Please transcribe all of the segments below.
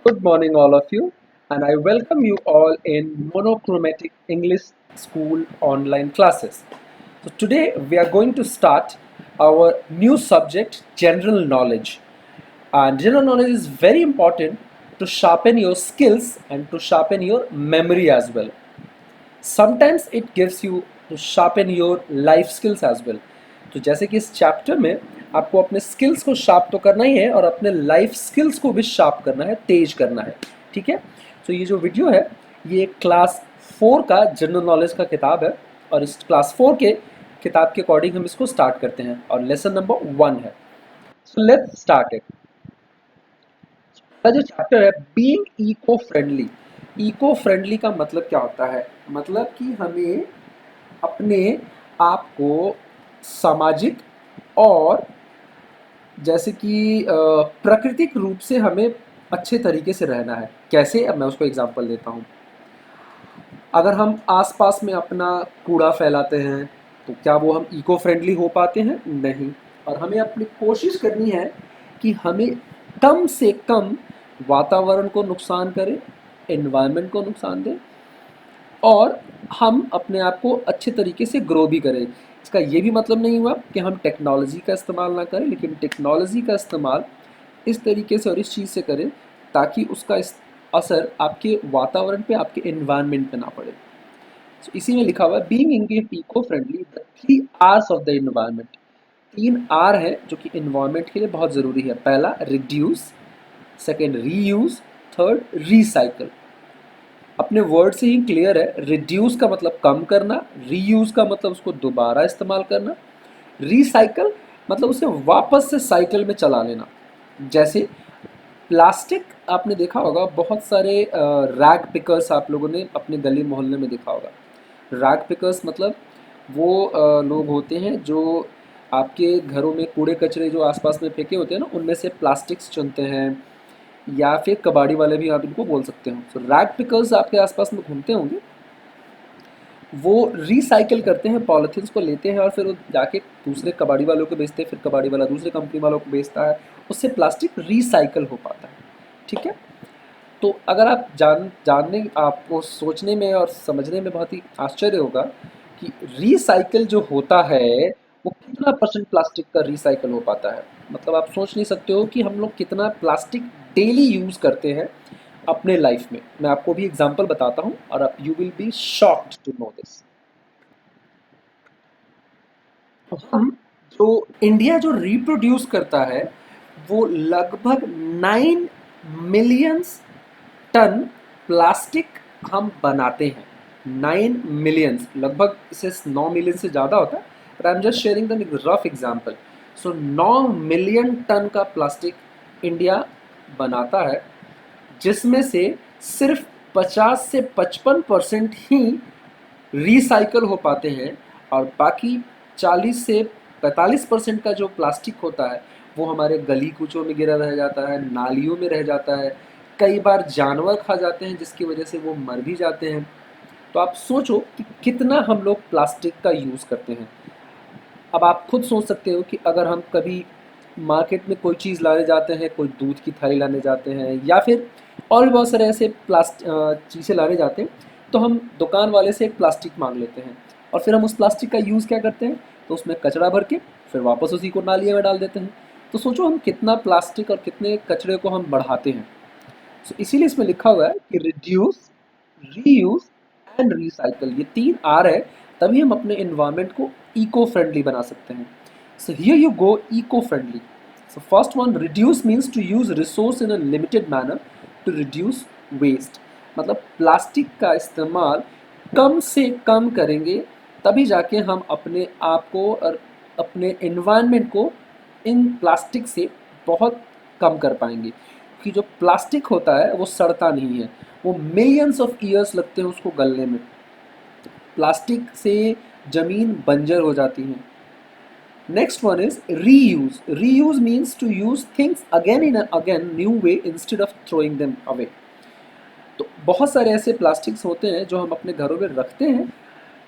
Good morning, all of you, and I welcome you all in Monochromatic English School online classes. So, today we are going to start our new subject, general knowledge. And general knowledge is very important to sharpen your skills and to sharpen your memory as well. Sometimes it gives you to sharpen your life skills as well. तो जैसे कि इस chapter में आपको अपने skills को sharp तो करना ही है और अपने लाइफ स्किल्स को भी शार्प करना है, तेज करना है। ठीक है, तो ये जो वीडियो है ये क्लास 4 का जनरल नॉलेज का किताब है और इस क्लास 4 के किताब के अकॉर्डिंग हम इसको स्टार्ट करते हैं और लेसन नंबर 1 है। So let's start it. जो चैप्टर है being eco friendly. Eco friendly का मतलब क्या होता है? मतलब कि हमें अपने आप को सामाजिक और जैसे कि प्राकृतिक रूप से हमें अच्छे तरीके से रहना है। कैसे? अब मैं उसको एग्जांपल देता हूँ। अगर हम आसपास में अपना कूड़ा फैलाते हैं तो क्या वो हम इको फ्रेंडली हो पाते हैं? नहीं। और हमें अपनी कोशिश करनी है कि हमें कम से कम वातावरण को नुकसान करें, एनवायरनमेंट को नुकसान दें और हम अपने आप को अच्छे तरीके से ग्रो भी करें। इसका ये भी मतलब नहीं हुआ कि हम टेक्नोलॉजी का इस्तेमाल ना करें, लेकिन टेक्नोलॉजी का इस्तेमाल इस तरीके से और इस चीज़ से करें ताकि उसका असर आपके वातावरण पे, आपके एनवायरनमेंट पे ना पड़े। So, इसी में लिखा हुआ है being eco friendly the 3 Rs of the environment. 3 R है जो कि एनवायरनमेंट के लिए बहुत ज़रूरी है। पहला reduce, second reuse, third recycle. अपने वर्ड से ही क्लियर है। रिड्यूस का मतलब कम करना, रीयूज का मतलब उसको दोबारा इस्तेमाल करना, रिसाइकल मतलब उसे वापस से साइकिल में चला लेना। जैसे प्लास्टिक आपने देखा होगा, बहुत सारे रैग पिकर्स आप लोगों ने अपने गली मोहल्ले में देखा होगा। रैग पिकर्स मतलब वो लोग होते हैं जो आपके घरों में कूड़े कचरे जो आसपास में फेंके होते हैं ना, उनमें से प्लास्टिक्स चुनते हैं, या फिर कबाड़ी वाले भी आप इनको बोल सकते हो। सो रैग पिकर्स आपके आसपास में घूमते होंगे, वो रिसाइकिल करते हैं, पॉलीथीन्स को लेते हैं और फिर वो जाके दूसरे कबाड़ी वालों को बेचते हैं, फिर कबाड़ी वाला दूसरे कंपनी वालों को बेचता है, उससे प्लास्टिक रिसाइकल हो पाता है। ठीक है, तो अगर आप जानने आपको सोचने में और समझने में बहुत ही आश्चर्य होगा कि रिसाइकिल जो होता है वो कितना परसेंट प्लास्टिक का रिसाइकिल हो पाता है। मतलब आप सोच नहीं सकते हो कि हम लोग कितना प्लास्टिक डेली यूज़ करते हैं अपने लाइफ में। मैं आपको भी एग्जांपल बताता हूँ और आप you will be shocked to know this. तो हम जो इंडिया जो रिप्रोड्यूस करता है वो लगभग 9 मिलियंस टन प्लास्टिक हम बनाते हैं। 9 मिलियंस, लगभग इसे 9 मिलियन से ज़्यादा होता है, but I am just sharing the rough example. So 9 million ton का प्लास्टिक इंडिया बनाता है, जिसमें से सिर्फ 50 से 55% ही रिसाइकल हो पाते हैं और बाकी 40 से 45% का जो प्लास्टिक होता है वो हमारे गली कूचों में गिरा रह जाता है, नालियों में रह जाता है, कई बार जानवर खा जाते हैं जिसकी वजह से वो मर भी जाते हैं। तो आप सोचो कि कितना हम लोग प्लास्टिक का यूज़ करते हैं। अब आप खुद सोच सकते हो कि अगर हम कभी मार्केट में कोई चीज़ लाने जाते हैं, कोई दूध की थाली लाने जाते हैं या फिर और भी बहुत सारे ऐसे चीज़ें लाने जाते हैं, तो हम दुकान वाले से एक प्लास्टिक मांग लेते हैं और फिर हम उस प्लास्टिक का यूज़ क्या करते हैं, तो उसमें कचरा भर के फिर वापस उसी को नालिए में डाल देते हैं। तो सोचो हम कितना प्लास्टिक और कितने कचरे को हम बढ़ाते हैं। सो इसीलिए इसमें लिखा हुआ है कि रिड्यूस, रीयूज एंड रिसाइकल, ये 3 आर है, तभी हम अपने एनवायरनमेंट को इको फ्रेंडली बना सकते हैं। So here you go, eco friendly. So first one, reduce means to use resource in a limited manner to reduce waste. मतलब प्लास्टिक का इस्तेमाल कम से कम करेंगे तभी जाके हम अपने आप को और अपने एनवायरनमेंट को इन प्लास्टिक से बहुत कम कर पाएंगे। कि जो प्लास्टिक होता है वो सड़ता नहीं है, वो मिलियंस ऑफ ईयर्स लगते हैं उसको गलने में। प्लास्टिक से ज़मीन बंजर हो जाती है। Next one is reuse. Reuse means to use things again in again new way instead of throwing them away. तो बहुत सारे ऐसे प्लास्टिक्स होते हैं जो हम अपने घरों में रखते हैं,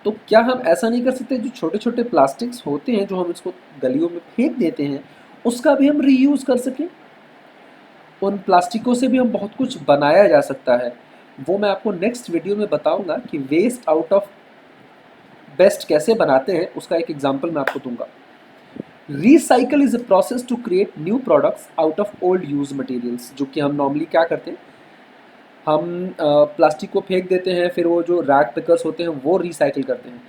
तो क्या हम ऐसा नहीं कर सकते जो छोटे छोटे प्लास्टिक्स होते हैं जो हम इसको गलियों में फेंक देते हैं उसका भी हम रीयूज कर सकें? उन प्लास्टिकों से भी हम बहुत कुछ बनाया जा सकता है। वो मैं आपको नेक्स्ट वीडियो में बताऊंगा कि वेस्ट आउट ऑफ बेस्ट कैसे बनाते हैं, उसका एक एग्जांपल मैं आपको दूंगा। Recycle is a process to create new products out of old use materials. जो कि हम नॉर्मली क्या करते हैं, हम प्लास्टिक को फेंक देते हैं, फिर वो जो रैग पिकर्स होते हैं वो रिसाइकिल करते हैं।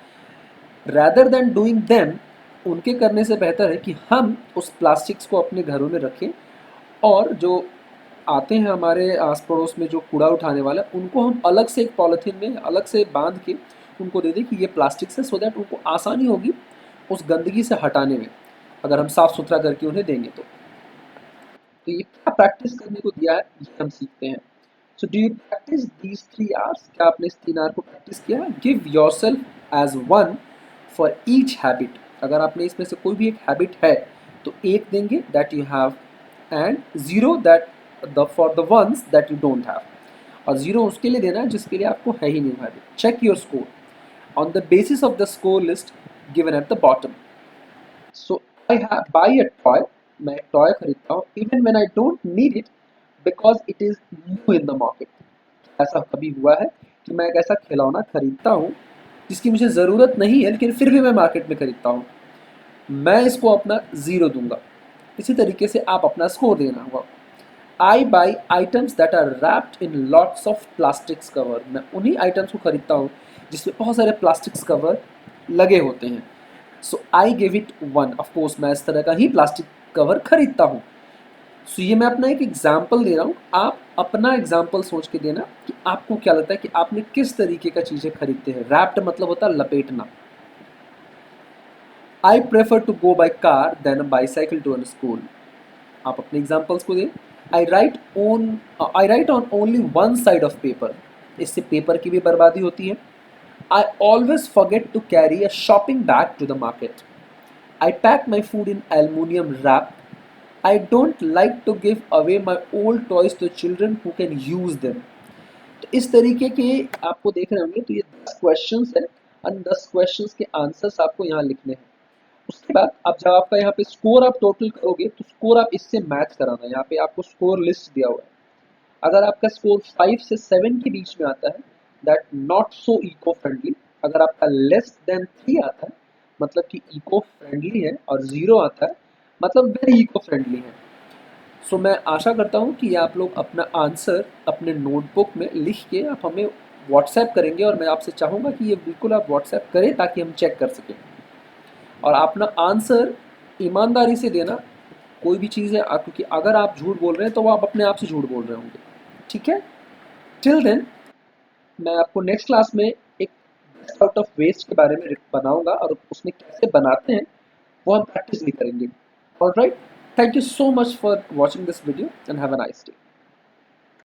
रैदर देन डूइंग देम, उनके करने से बेहतर है कि हम उस प्लास्टिक्स को अपने घरों में रखें, और जो आते हैं हमारे आस पड़ोस में जो कूड़ा उठाने वाला, उनको हम अलग से एक पॉलिथीन में अलग से बांध के उनको दे दें कि ये प्लास्टिक से, सो दैट उनको आसानी होगी उस गंदगी से हटाने में, अगर हम साफ़ सुथरा करके उन्हें देंगे तो ये क्या प्रैक्टिस करने को दिया है, ये हम सीखते हैं। So do you practice these 3 hours? क्या आपने इस 3 आवर को प्रैक्टिस किया? Give yourself as one for each habit. अगर आपने इसमें से कोई भी एक हैबिट है तो एक देंगे that you have, and zero that the for the ones that you don't have, और ज़ीरो उसके लिए देना है जिसके लिए आपको है ही नहीं habit. Check your score on the basis of the score list given at the bottom. So I buy a toy, मैं एक टॉय खरीदता हूँ even when I don't need it because it is new in the market. ऐसा कभी हुआ है कि मैं एक ऐसा खिलौना खरीदता हूँ जिसकी मुझे ज़रूरत नहीं है, लेकिन फिर भी मैं मार्केट में खरीदता हूँ, मैं इसको अपना ज़ीरो दूंगा। इसी तरीके से आप अपना स्कोर देना होगा। I buy items that are wrapped in lots of plastics cover. मैं उन्हीं आइटम्स को खरीदता हूँ जिसमें बहुत सारे प्लास्टिक्स कवर लगे होते हैं। सो आई गिव इट 1। ऑफकोर्स मैं इस तरह का ही प्लास्टिक कवर खरीदता हूँ। सो ये मैं अपना एक एग्जाम्पल दे रहा हूँ, आप अपना एग्जाम्पल सोच के देना कि आपको क्या लगता है कि आपने किस तरीके का चीज़ें खरीदते हैं। रैप्ड मतलब होता है लपेटना। I prefer to go by car than a bicycle to school. आप अपने एग्जाम्पल्स को दें। I write on only one side of paper. इससे पेपर की भी बर्बादी होती है। I always forget to carry a shopping bag to the market. I pack my food in aluminium wrap. I don't like to give away my old toys to children who can use them. तो इस तरीके के आपको देख रहे होंगे, तो ये 10 क्वेश्चंस है, और 10 क्वेश्चंस के आंसर्स आपको यहाँ लिखने हैं। उसके बाद अब जब आपका यहाँ पे स्कोर आप टोटल करोगे तो स्कोर आप इससे मैच कराना। यहाँ पे आपको स्कोर लिस्ट दिया हुआ है। अगर आपका स्कोर 5 से 7 के बीच में आता है, that not so eco friendly. अगर आपका लेस देन 3 आता है, मतलब कि इको फ्रेंडली है, और 0 आता है मतलब वेरी इको फ्रेंडली है। सो मैं आशा करता हूँ कि आप लोग अपना आंसर अपने नोटबुक में लिख के आप हमें व्हाट्सएप करेंगे, और मैं आपसे चाहूँगा कि ये बिल्कुल आप व्हाट्सएप करें ताकि हम चेक कर सकें। और अपना आंसर ईमानदारी से देना। कोई भी चीज़ है क्योंकि अगर आप झूठ बोल रहे हैं तो वो आप अपने आप से झूठ बोल रहे होंगे। ठीक है, टिल देन मैं आपको नेक्स्ट क्लास में एक बेस्ट आउट ऑफ वेस्ट के बारे में बनाऊंगा, और उसमें कैसे बनाते हैं वो हम प्रैक्टिस भी करेंगे। Alright, thank you so much for watching this video and have a nice day.